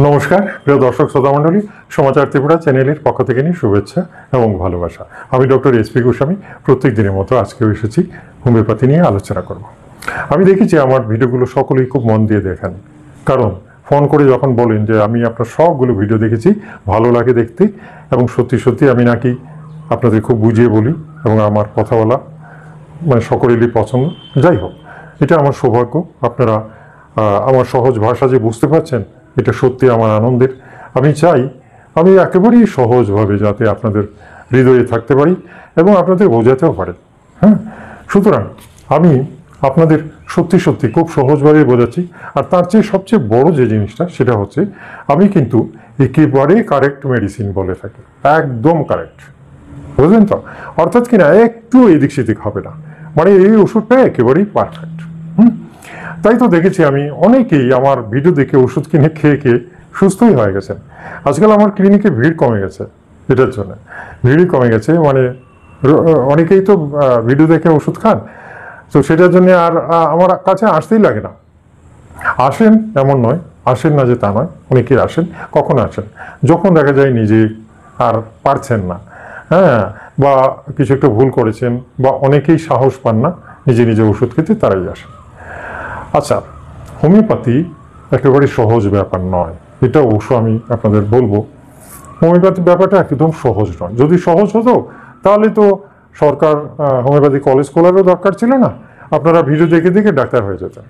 নমস্কার প্রিয় দর্শক শ্রোতা মণ্ডলী, সমাচার ত্রিপুরা চ্যানেলের পক্ষ থেকে নিয়ে শুভেচ্ছা এবং ভালোবাসা। আমি ডক্টর এসপি গোস্বামী প্রত্যেক দিনের মতো আজকেও এসেছি হোমিওপ্যাথি নিয়ে আলোচনা করব। আমি দেখেছি আমার ভিডিওগুলো সকলেই খুব মন দিয়ে দেখেন, কারণ ফোন করে যখন বলেন যে আমি আপনার সবগুলো ভিডিও দেখেছি, ভালো লাগে দেখতে, এবং সত্যি সত্যি আমি নাকি আপনাদের খুব বুঝিয়ে বলি এবং আমার কথা বলা মানে সকলেরই পছন্দ। যাই হোক, এটা আমার সৌভাগ্য। আপনারা আমার সহজ ভাষা যে বুঝতে পারছেন, এটা সত্যি আমার আনন্দের। আমি চাই আমি একেবারেই সহজভাবে যাতে আপনাদের হৃদয়ে থাকতে পারি এবং আপনাদের বোঝাতেও পারে। হ্যাঁ, সুতরাং আমি আপনাদের সত্যি সত্যি খুব সহজভাবে বোঝাচ্ছি। আর তার চেয়ে সবচেয়ে বড় যে জিনিসটা সেটা হচ্ছে, আমি কিন্তু একেবারে কারেক্ট মেডিসিন বলে থাকি, একদম কারেক্ট, বুঝলেন তো? অর্থাৎ কিনা একটু এদিক সেদিক হবে না, মানে এই ওষুধটা একেবারেই পারফেক্ট। তাই তো দেখেছি আমি অনেকেই আমার ভিডিও দেখে ওষুধ কিনে খেয়ে খেয়ে সুস্থই হয়ে গেছেন। আজকাল আমার ক্লিনিকে ভিড় কমে গেছে, এটার জন্য ভিড়ই কমে গেছে। মানে অনেকেই তো ভিডিও দেখে ওষুধ খান, তো সেটার জন্য আর আমার কাছে আসতেই লাগে না। আসেন এমন নয়, আসেন না যে তা নয়, অনেকেই আসেন। কখন আসেন? যখন দেখা যায় নিজে আর পারছেন না, হ্যাঁ, বা কিছু একটা ভুল করেছেন, বা অনেকেই সাহস পান না নিজে নিজে ওষুধ খেতে, তারাই আসেন। আচ্ছা, হোমিওপ্যাথি একেবারে সহজ ব্যাপার নয়, এটা অবশ্য আমি আপনাদের বলবো। হোমিওপ্যাথি ব্যাপারটা একদম সহজ নয়। যদি সহজ হতো তাহলে তো সরকার হোমিওপ্যাথি কলেজ খোলারও দরকার ছিল না, আপনারা ভিডিও দেখে দেখে ডাক্তার হয়ে যেতেন।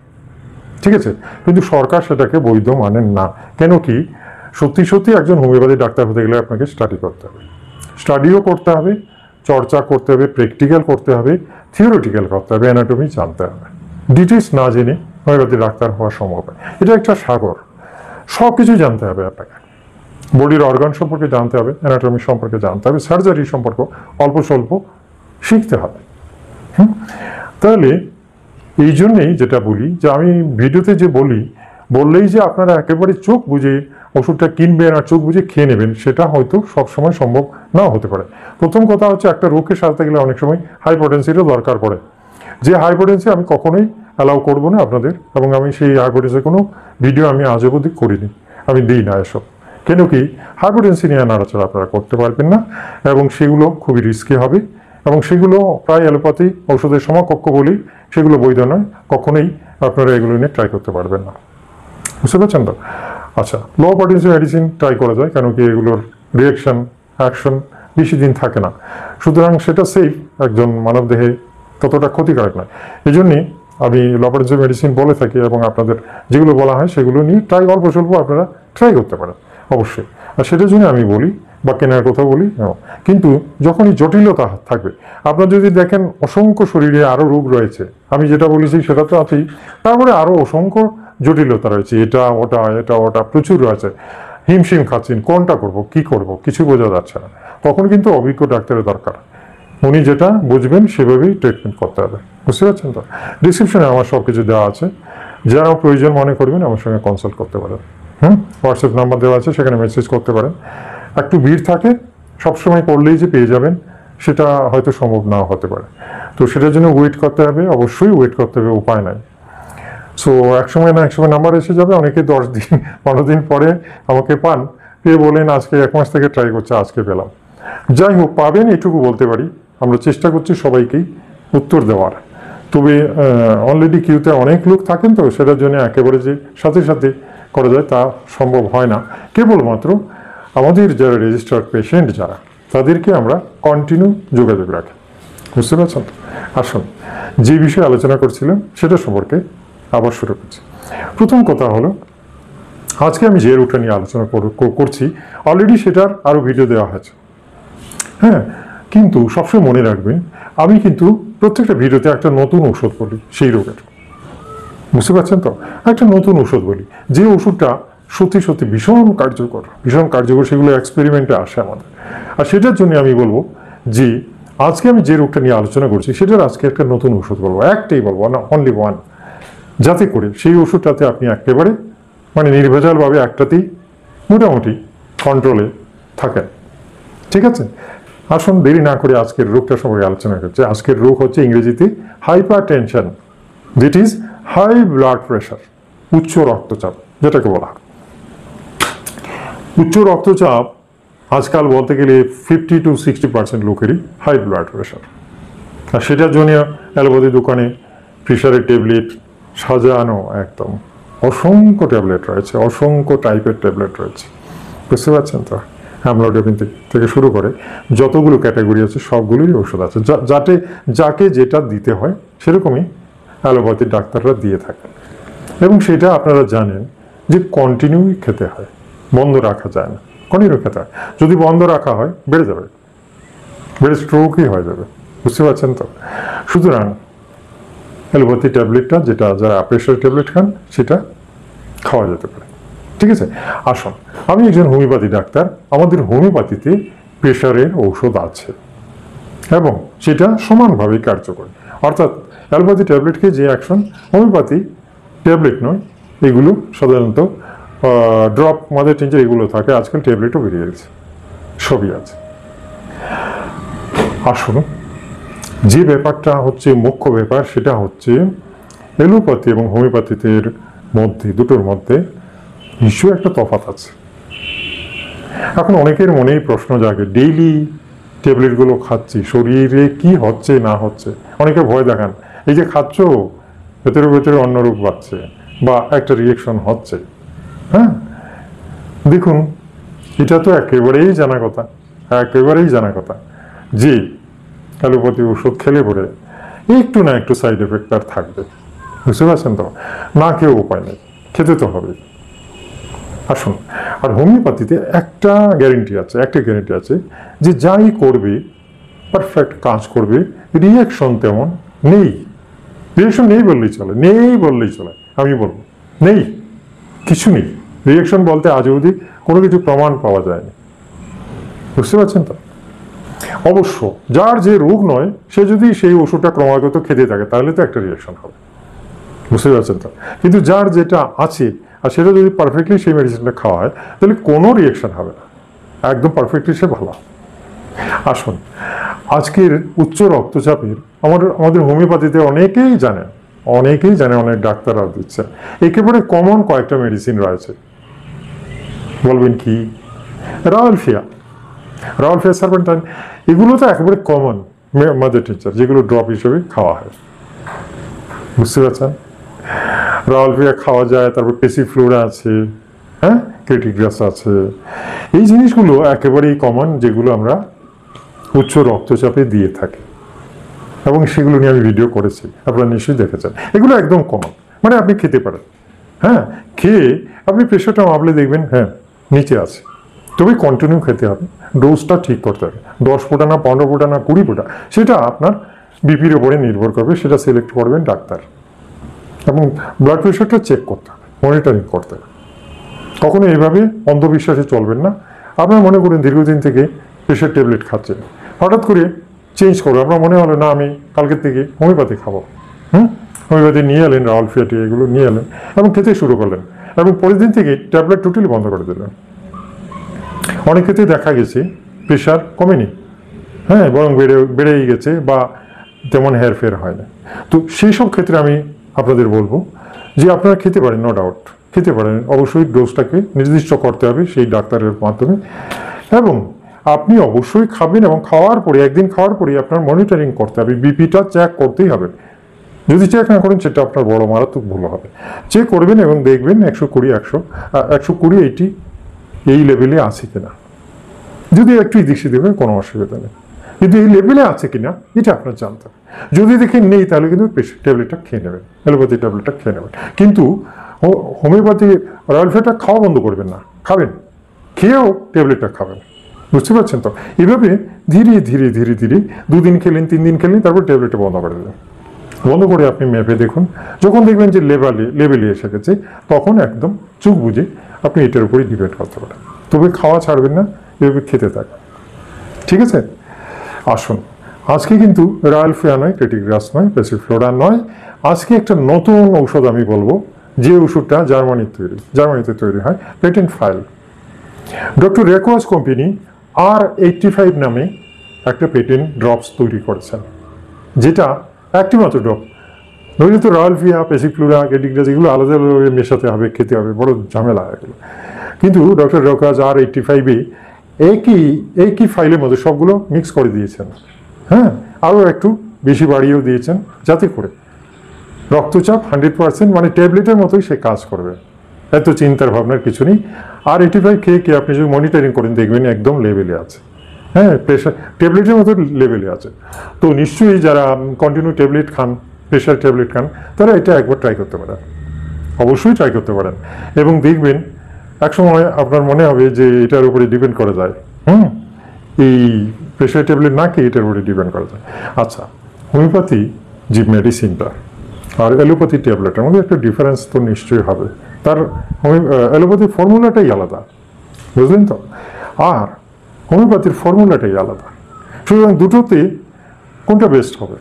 ঠিক আছে, কিন্তু সরকার সেটাকে বৈধ মানেন না। কেন কি, সত্যি সত্যি একজন হোমিওপ্যাথি ডাক্তার হতে গেলে আপনাকে স্টাডি করতে হবে, স্টাডিও করতে হবে, চর্চা করতে হবে, প্র্যাকটিক্যাল করতে হবে, থিওরিটিক্যাল করতে হবে, অ্যানাটমি জানতে হবে। ডিটেলস না জেনে হোমিওপ্যাথি ডাক্তার হওয়া সম্ভব হয়? এটা একটা সাগর, সব কিছু জানতে হবে আপনাকে। বডির অর্গান সম্পর্কে জানতে হবে, অ্যানাটমি সম্পর্কে জানতে হবে, সার্জারি সম্পর্কে অল্প স্বল্প শিখতে হবে। তাহলে এই জন্যেই যেটা বলি, যে আমি ভিডিওতে যে বললেই যে আপনারা একেবারে চোখ বুঝে ওষুধটা কিনবেন আর চোখ বুঝে খেয়ে নেবেন, সেটা হয়তো সবসময় সম্ভব নাও হতে পারে। প্রথম কথা হচ্ছে, একটা রোগকে সারাতে গেলে অনেক সময় হাইপোটেন্সিরও দরকার পড়ে। যে হাইপোটেন্সি আমি কখনোই অ্যালাউ করবো না আপনাদের, এবং আমি সেই হাইপোটেন্সির কোনো ভিডিও আমি আজ অবধি করিনি, আমি দিই না এসব। কেন কি, হাইপোটেন্সি নিয়ে নাড়াচাড়া আপনারা করতে পারবেন না, এবং সেগুলো খুবই রিস্কি হবে, এবং সেগুলো প্রায় অ্যালোপ্যাথি ঔষধের সমকক্ষ বলেই সেগুলো বৈধ নয়। কখনোই আপনারা এগুলো নিয়ে ট্রাই করতে পারবেন না, বুঝতে পারছেন তো? আচ্ছা, লো পটেন্সি মেডিসিন ট্রাই করা যায়, কেন কি এগুলোর অ্যাকশন বেশি দিন থাকে না, সুতরাং সেটা সেফ, একজন মানব দেহে ততটা ক্ষতিকারক নয়। এই জন্যে আমি লো পটেন্সি মেডিসিন বলে থাকি, এবং আপনাদের যেগুলো বলা হয় সেগুলো নিয়ে অল্প স্বল্প আপনারা ট্রাই করতে পারেন অবশ্যই। আর সেটার জন্য আমি বলি বা কেনার কথা বলি। কিন্তু যখনই জটিলতা থাকবে, আপনার যদি দেখেন অসংখ্য শরীরে আরও রোগ রয়েছে, আমি যেটা বলেছি সেটা তো আছেই, তারপরে আরও অসংখ্য জটিলতা রয়েছে, এটা ওটা প্রচুর রয়েছে, হিমশিম খাচ্ছেন, কোনটা করব, কি করব, কিছু বোঝা যাচ্ছে না, তখন কিন্তু অভিজ্ঞ ডাক্তারের দরকার। উনি যেটা বুঝবেন সেভাবেই ট্রিটমেন্ট করতে হবে, বুঝতে পারছেন তো? ডিসক্রিপশনে আমার সব কিছু দেওয়া আছে, যারা প্রয়োজন মনে করবেন আমার সঙ্গে কনসাল্ট করতে পারেন। হোয়াটসঅ্যাপ নাম্বার দেওয়া আছে, সেখানে মেসেজ করতে পারেন। একটু ভিড় থাকে, সবসময় করলেই যে পেয়ে যাবেন সেটা হয়তো সম্ভব নাও হতে পারে, তো সেটার জন্য ওয়েট করতে হবে, অবশ্যই ওয়েট করতে হবে, উপায় নাই। সো একসময় নাম্বার এসে যাবে, অনেকে 10 দিন 15 দিন পরে আমাকে পান, পেয়ে বলেন আজকে 1 মাস থেকে ট্রাই করছে, আজকে পেলাম। যাই হোক, পাবেন এটুকু বলতে পারি। আমরা চেষ্টা করছি সবাইকেই উত্তর দেওয়ার, তবে অলরেডি কিউতে অনেক লোক থাকেন, তো সেটার জন্য একেবারে যে সাথে সাথে করা যায় তা সম্ভব হয় না। কেবলমাত্র আমাদের যারা রেজিস্টার্ড পেশেন্ট যারা, তাদেরকে আমরা কন্টিনিউ যোগাযোগ রাখি, বুঝতে পারছেন? আসুন, যে বিষয়ে আলোচনা করছিলাম সেটা সম্পর্কে আবার শুরু করছি। প্রথম কথা হলো, আজকে আমি যে রোগটা নিয়ে আলোচনা করছি অলরেডি সেটার আরও ভিডিও দেওয়া হয়েছে, হ্যাঁ, কিন্তু সবসময় মনে রাখবেন, আমি কিন্তু প্রত্যেকটা ভিডিওতে একটা নতুন ওষুধ বলি সেই রোগের, বুঝতে পারছেন তো? একটা নতুন ওষুধ বলি, যে ওষুধটা সত্যি সত্যি ভীষণ কার্যকর, সেগুলো এক্সপেরিমেন্টে আসে আমাদের। আর সেটার জন্য আমি বলবো যে আজকে আমি যে রোগটা নিয়ে আলোচনা করছি সেটার আজকে একটা নতুন ওষুধ বলবো, একটাই বলবো না, অনলি ওয়ান, যাতে করে সেই ওষুধটাতে আপনি একেবারে মানে নির্ভেজালভাবে একটাতেই মোটামুটি কন্ট্রোলে থাকেন। ঠিক আছে, আসুন দেরি না করে আজকের রোগটা সম্পর্কে আলোচনা করছি। আজকের রোগ হচ্ছে ইংরেজিতে hypertension, that is high blood pressure, উচ্চ রক্তচাপ যেটাকে বলা হয়। উচ্চ রক্তচাপ আজকাল বলতে গেলে 50-60% লোকেরই হাই ব্লাড প্রেশার, আর সেটার জন্য অ্যালোপ্যাথি দোকানে প্রেশারের ট্যাবলেট সাজানো, একদম অসংখ্য ট্যাবলেট রয়েছে, অসংখ্য টাইপের ট্যাবলেট রয়েছে, বুঝতে পারছেন তো। অ্যামলোডেপিন থেকে শুরু করে যতগুলো ক্যাটাগরি আছে সবগুলোই ওষুধ আছে, যাকে যেটা দিতে হয় সেরকমই অ্যালোপ্যাথির ডাক্তাররা দিয়ে থাকেন। এবং সেটা আপনারা জানেন যে কন্টিনিউ খেতে হয়, বন্ধ রাখা যায় না, কন্টিনিউ খেতে হয়। যদি বন্ধ রাখা হয় বেড়ে যাবে, বেড়ে স্ট্রোকই হয়ে যাবে, বুঝতে পারছেন তো। সুতরাং অ্যালোপ্যাথি ট্যাবলেটটা, যেটা যারা প্রেশারের ট্যাবলেট খান, সেটা খাওয়া যেতে পারে, ঠিক আছে। আসুন, আমি একজন হোমিওপ্যাথি ডাক্তার, আমাদের হোমিওপ্যাথিতে প্রেশারের ঔষধ আছে এবং সেটা সমানভাবে কার্যকর। অর্থাৎ অ্যালোপ্যাথি ট্যাবলেটকে যে অ্যাকশন, হোমিওপ্যাথি ট্যাবলেট নয়, এগুলো সাধারণত ড্রপ, মাদার টিঞ্চার এগুলো থাকে, আজকাল ট্যাবলেটও বেরিয়ে গেছে, সবই আছে। আসুন, যে ব্যাপারটা হচ্ছে মুখ্য ব্যাপার, সেটা হচ্ছে অ্যালোপ্যাথি এবং হোমিওপ্যাথির মধ্যে, দুটোর মধ্যে কিছু একটা তফাৎ আছে। এখন অনেকের মনেই প্রশ্ন জাগে, ডেইলি ট্যাবলেটগুলো খাচ্ছি, শরীরে কি হচ্ছে না হচ্ছে, অনেকে ভয় দেখান, এই যে খাচ্ছ ভেতরে ভেতরে অন্য রূপ পাচ্ছে বা একটা রিয়েকশন হচ্ছে। হ্যাঁ, দেখুন, এটা তো একেবারেই জানা কথা, একেবারেই জানা কথা যে অ্যালোপ্যাথি ওষুধ খেলে পরে একটু না একটু সাইড এফেক্ট তার থাকবে, বুঝতে পারছেন তো। না কেউ উপায় নেই, খেতে তো হবে। আসুন, আর হোমিওপ্যাথিতে একটা গ্যারেন্টি আছে যে যাই করবে পারফেক্ট কাজ করবে, রিয়াকশন তেমন নেই। রিয়াকশন নেই বললেই চলে, আমি বলবো নেই, কিছু নেই। রিয়াকশন বলতে আজ অবধি কোনো কিছু প্রমাণ পাওয়া যায়নি, বুঝতে পারছেন তো। অবশ্য যার যে রোগ নয়, সে যদি সেই ওষুধটা ক্রমাগত খেতে থাকে তাহলে তো একটা রিয়াকশন হবে, বুঝতে পারছেন তো। কিন্তু যার যেটা আছে আর সেটা যদি পারফেক্টলি সেই মেডিসিনটা খাওয়া হয় তাহলে কোনো রিয়াকশন হবে না, একদম পারফেক্টলি সে ভালো। আসুন, আজকের উচ্চ রক্তচাপের আমাদের হোমিওপ্যাথিতে অনেকেই জানে, অনেক ডাক্তাররা দিচ্ছে। একেবারে কমন কয়েকটা মেডিসিন রয়েছে, বলবেন কি? রাওয়ালফিয়া, সার্পেন্টাইন, এগুলো তো একেবারে কমন মাদার টিচার, যেগুলো ড্রপ হিসেবে খাওয়া হয়, বুঝতে পারছেন। রাওয়ালফিয়া খাওয়া যায়, তারপর পেসিফ্লোরা আছে, হ্যাঁ, ক্রেটিগ্রাস আছে। এই জিনিসগুলো একেবারেই কমন, যেগুলো আমরা উচ্চ রক্তচাপে দিয়ে থাকি এবং সেগুলো নিয়ে আমি ভিডিও করেছি, আপনারা নিশ্চয়ই দেখেছেন। এগুলো একদম কমন, মানে আপনি খেতে পারেন। হ্যাঁ, খেয়ে আপনি প্রেশারটা মাপলে দেখবেন হ্যাঁ নিচে আছে, তবে কন্টিনিউ খেতে হবে, ডোজটা ঠিক করতে হবে। 10 ফোঁটা না 15 ফোঁটা না 20 ফোঁটা, সেটা আপনার বিপির উপরে নির্ভর করবে, সেটা সিলেক্ট করবেন ডাক্তার। এবং ব্লাড প্রেশারটা চেক করতে হবে, মনিটরিং করতে হবে। কখনো এইভাবে অন্ধবিশ্বাসে চলবেন না। আপনার মনে করেন দীর্ঘদিন থেকে প্রেশার ট্যাবলেট খাচ্ছেন, হঠাৎ করে চেঞ্জ করবে, আপনার মনে হলো না আমি কালকের থেকে হোমিওপ্যাথি খাবো, হোমিওপ্যাথি নিয়ে এলেন, রাওয়ালফিয়াটি এগুলো নিয়ে এলেন এবং খেতে শুরু করলেন, এবং পরের দিন থেকে ট্যাবলেট টোটালি বন্ধ করে দিলেন। অনেক ক্ষেত্রে দেখা গেছে প্রেশার কমেনি, হ্যাঁ, বরং বেড়েই গেছে বা তেমন হেরফের হয় না। তো সেই সব ক্ষেত্রে আমি আপনাদের বলবো যে আপনারা খেতে পারেন, নো ডাউট খেতে পারেন, অবশ্যই ডোজটাকে নির্দিষ্ট করতে হবে সেই ডাক্তারের মাধ্যমে, এবং আপনি অবশ্যই খাবেন এবং খাওয়ার পরে, একদিন খাওয়ার পরে আপনার মনিটরিং করতে হবে, বিপিটা চেক করতেই হবে। যদি চেক না করেন সেটা আপনার বড় মারাত্মক ভুল হবে। চেক করবেন এবং দেখবেন 120-120-80 এই লেভেলে আছে কিনা। যদি একটু এদিক সেদিক হয় কোনো অসুবিধা নেই, কিন্তু এই লেভেলে আছে কিনা এটা আপনার জানতে হবে। যদি দেখেন নেই তাহলে কিন্তু ট্যাবলেটটা খেয়ে নেবেন, অ্যালোপ্যাথি ট্যাবলেটটা খেয়ে নেবেন। কিন্তু হোমিওপ্যাথি রাওয়ালফিয়াটা খাওয়া বন্ধ করবেন না, খাবেন, খেয়েও ট্যাবলেটটা খাবেন, বুঝতে পারছেন তো। এভাবে ধীরে ধীরে 2 দিন খেলেন, 3 দিন খেলেন, তারপর ট্যাবলেটটা বন্ধ করে দেবেন। বন্ধ করে আপনি মেপে দেখুন, যখন দেখবেন যে লেভেলে এসে গেছে, তখন একদম চোখ বুঝে আপনি এটার উপরেই ডিপেন্ড করতে পারেন। তবে খাওয়া ছাড়বেন না, এভাবে খেতে থাকবেন, ঠিক আছে। আসুন, আজকে কিন্তু রাওয়ালফিয়া নয়, ক্রেটিগ্রাস নয়, পেসিফ্লোরা নয়, আজকে একটা নতুন ঔষধ আমি বলবো, যে ওষুধটা জার্মানিতে তৈরি হয়, পেটেন্ট ফাইল। ডক্টর রেকোয়াস কোম্পানি R85 নামে একটা পেটেন্ট ড্রপস তৈরি করেছেন, যেটা একটি মাত্র ড্রপ। নইলে তো রাওয়ালফিয়া, পেসিফ্লোরা, ক্রেটিগ্রাস এগুলো আলাদা আলাদা মেশাতে হবে, খেতে হবে, বড় ঝামেলা এগুলো। কিন্তু ডক্টর রকাজ R85-এ একই ফাইলের মধ্যে সবগুলো মিক্স করে দিয়েছেন, হ্যাঁ, আরও একটু বেশি বাড়িয়েও দিয়েছেন, যাতে করে রক্তচাপ 100% মানে ট্যাবলেটের মতোই সে কাজ করবে। এত চিন্তার ভাবনার কিছু নেই। R85 খেয়ে আপনি যদি মনিটরিং করেন দেখবেন একদম লেভেলে আছে, হ্যাঁ, প্রেশার ট্যাবলেটের মতো লেভেলে আছে। তো নিশ্চয়ই যারা কন্টিনিউ ট্যাবলেট খান, প্রেশার ট্যাবলেট খান, তারা এটা একবার ট্রাই করতে পারেন, অবশ্যই ট্রাই করতে পারেন। এবং দেখবেন একসময় আপনার মনে হবে যে এটার উপরে ডিপেন্ড করা যায়, এই প্রেশার ট্যাবলেট না খেয়ে এটার উপরে ডিপেন্ড করা যায়। আচ্ছা, হোমিওপ্যাথি যে মেডিসিনটা আর অ্যালোপ্যাথি ট্যাবলেটের মধ্যে একটা ডিফারেন্স তো নিশ্চয়ই হবে। তার অ্যালোপ্যাথির ফর্মুলাটাই আলাদা, বুঝলেন তো, আর হোমিওপ্যাথির ফর্মুলাটাই আলাদা। সুতরাং দুটোতে কোনটা বেস্ট হবে?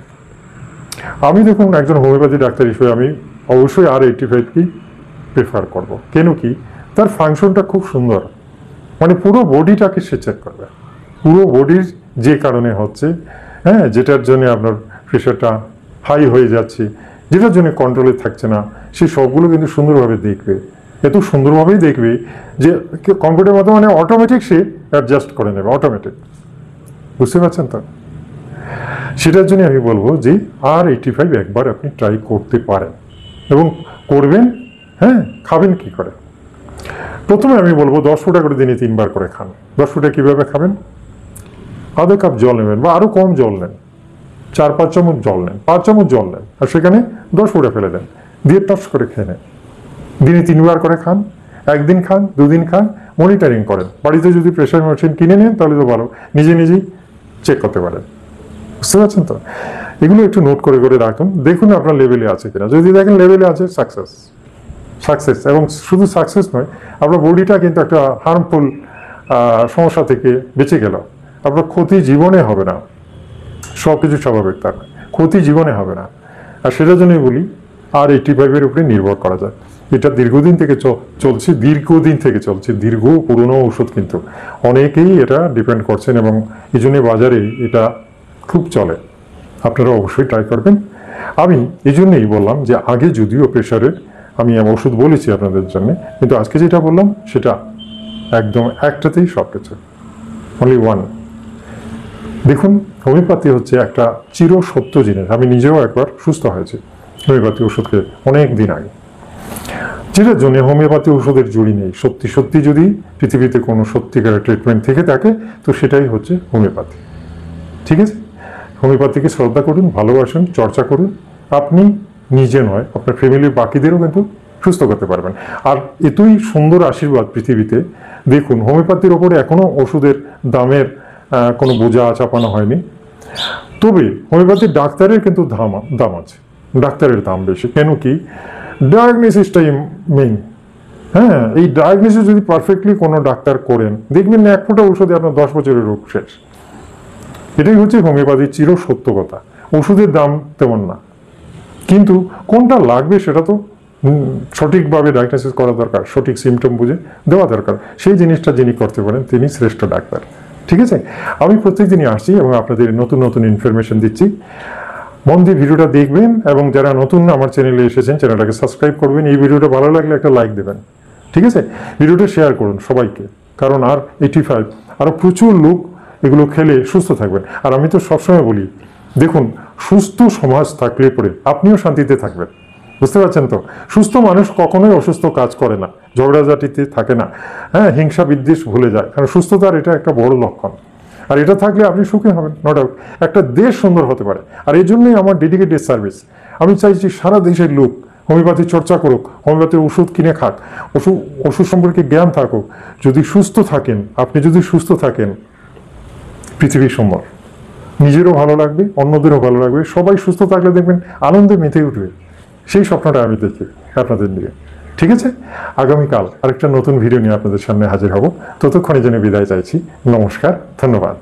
আমি দেখুন একজন হোমিওপ্যাথি ডাক্তার হিসেবে আমি অবশ্যই R85-কেই প্রেফার করব। কেন কি? তার ফাংশনটা খুব সুন্দর, মানে পুরো বডিটাকে সে চেক করবে, পুরো বডির যে কারণে হচ্ছে, হ্যাঁ, যেটার জন্য আপনার প্রেশারটা হাই হয়ে যাচ্ছে, যেটার জন্য কন্ট্রোলে থাকছে না, সে সবগুলো কিন্তু সুন্দরভাবে দেখবে। এত সুন্দরভাবেই দেখবে যে কম্পিউটার মতো, মানে অটোমেটিক সে অ্যাডজাস্ট করে নেবে, অটোমেটিক। বুঝতে পারছেন তো? সেটার জন্য আমি বলবো যে R85 একবার আপনি ট্রাই করতে পারেন এবং করবেন। হ্যাঁ, খাবেন কি করে? প্রথমে আমি বলবো 10 ফোঁটা করে দিনে 3 বার করে খান। 10 ফোঁটা কীভাবে খাবেন? আধা কাপ জল নেবেন বা আরও কম জল নেন, 4-5 চামচ জল নেন, 5 চামচ জল নেন, আর সেখানে 10 ফোঁটা ফেলে দেন, দিয়ে টস করে খেয়ে নেন। দিনে 3 বার করে খান, একদিন খান, 2 দিন খান, মনিটরিং করেন। বাড়িতে যদি প্রেশার মেশিন কিনে নেন তাহলে তো ভালো, নিজেই চেক করতে পারেন। বুঝতে পারছেন তো? এগুলো একটু নোট করে করে রাখুন, দেখুন আপনার লেভেলে আছে কিনা। যদি দেখেন লেভেলে আছে, সাকসেস। এবং শুধু সাকসেস নয়, আপনার বডিটা কিন্তু একটা হার্মফুল সমস্যা থেকে বেঁচে গেল। আপনার ক্ষতি জীবনে হবে না, সব কিছু স্বাভাবিক, তার ক্ষতি জীবনে হবে না। আর সেটার জন্যই বলি R85-এর উপরে নির্ভর করা যায়। এটা দীর্ঘদিন থেকে চলছে, দীর্ঘ পুরনো ওষুধ, কিন্তু অনেকেই এটা ডিপেন্ড করছেন এবং এই জন্য বাজারে এটা খুব চলে। আপনারা অবশ্যই ট্রাই করবেন। আমি এই জন্যই বললাম যে আগে যদিও প্রেশারের আমি ওষুধ বলেছি আপনাদের জন্য, কিন্তু আজকে যেটা বললাম সেটা একদম একটাতেই সব কিছু, অনলি ওয়ান। দেখুন, হোমিওপ্যাথি হচ্ছে একটা চিরসত্য জিনিস। আমি নিজেও একবার সুস্থ হয়েছি হোমিওপ্যাথি ওষুধ খেয়ে অনেক দিন আগে, যেটার জন্য হোমিওপ্যাথি ওষুধের জুড়ি নেই। সত্যি যদি পৃথিবীতে কোনো সত্যিকারের ট্রিটমেন্ট থেকে থাকে তো সেটাই হচ্ছে হোমিওপ্যাথি। ঠিক আছে? হোমিওপ্যাথিকে শ্রদ্ধা করুন, ভালোবাসুন, চর্চা করুন। আপনি নিজে নয়, আপনার ফ্যামিলির বাকিদেরও কিন্তু সুস্থ করতে পারবেন। আর এতই সুন্দর আশীর্বাদ পৃথিবীতে। দেখুন, হোমিওপ্যাথির ওপরে এখনো ওষুধের দামের কোনো বোঝা চাপানো হয়নি। তবে হোমিওপ্যাথির ডাক্তারের কিন্তু দাম আছে, ডাক্তারের দাম বেশি। কেন কি? ডায়াগনোসিসটাই মেইন। হ্যাঁ, এই ডায়াগনোসিস যদি পারফেক্টলি কোনো ডাক্তার করেন, দেখবেন না 1 ফোঁটা ওষুধে আপনার 10 বছরের রোগ শেষ। এটাই হচ্ছে হোমিওপ্যাথির চিরসত্য কথা। ওষুধের দাম তেমন না, কিন্তু কোনটা লাগবে সেটা তো সঠিকভাবে ডায়াগনোসিস করা দরকার, সঠিক সিমটম বুঝে দেওয়া দরকার। সেই জিনিসটা যিনি করতে পারেন তিনি শ্রেষ্ঠ ডাক্তার। ঠিক আছে? আমি প্রত্যেকদিনই আসছি এবং আপনাদের নতুন ইনফরমেশন দিচ্ছি। মন দিয়ে ভিডিওটা দেখবেন এবং যারা নতুন আমার চ্যানেলে এসেছেন চ্যানেলটাকে সাবস্ক্রাইব করবেন। এই ভিডিওটা ভালো লাগলে একটা লাইক দেবেন। ঠিক আছে? ভিডিওটা শেয়ার করুন সবাইকে, কারণ R85 আরও প্রচুর লোক এগুলো খেলে সুস্থ থাকবেন। আর আমি তো সবসময় বলি, দেখুন, সুস্থ সমাজ থাকলে পরে আপনিও শান্তিতে থাকবেন। বুঝতে পারছেন তো? সুস্থ মানুষ কখনোই অসুস্থ কাজ করে না, ঝগড়াঝাটিতে থাকে না, হ্যাঁ, হিংসা বিদ্বেষ ভুলে যায়। কারণ সুস্থতার এটা একটা বড় লক্ষণ। আর এটা থাকলে আপনি সুখী হবেন, নো ডাউট। একটা দেশ সুন্দর হতে পারে। আর এই জন্যই আমার ডেডিকেটেড সার্ভিস। আমি চাইছি সারা দেশের লোক হোমিওপ্যাথি চর্চা করুক, হোমিওপ্যাথির ওষুধ কিনে খাক, ওষুধ সম্পর্কে জ্ঞান থাকুক। যদি সুস্থ থাকেন, আপনি যদি সুস্থ থাকেন, পৃথিবী সুন্দর, নিজেরও ভালো লাগবে, অন্যদেরও ভালো লাগবে। সবাই সুস্থ থাকলে দেখবেন আনন্দে মেতে উঠবে। সেই স্বপ্নটা আমি দেখি আপনাদের নিয়ে। ঠিক আছে? আগামীকাল আরেকটা নতুন ভিডিও নিয়ে আপনাদের সামনে হাজির হব। ততক্ষণে জন্য বিদায় চাইছি। নমস্কার, ধন্যবাদ।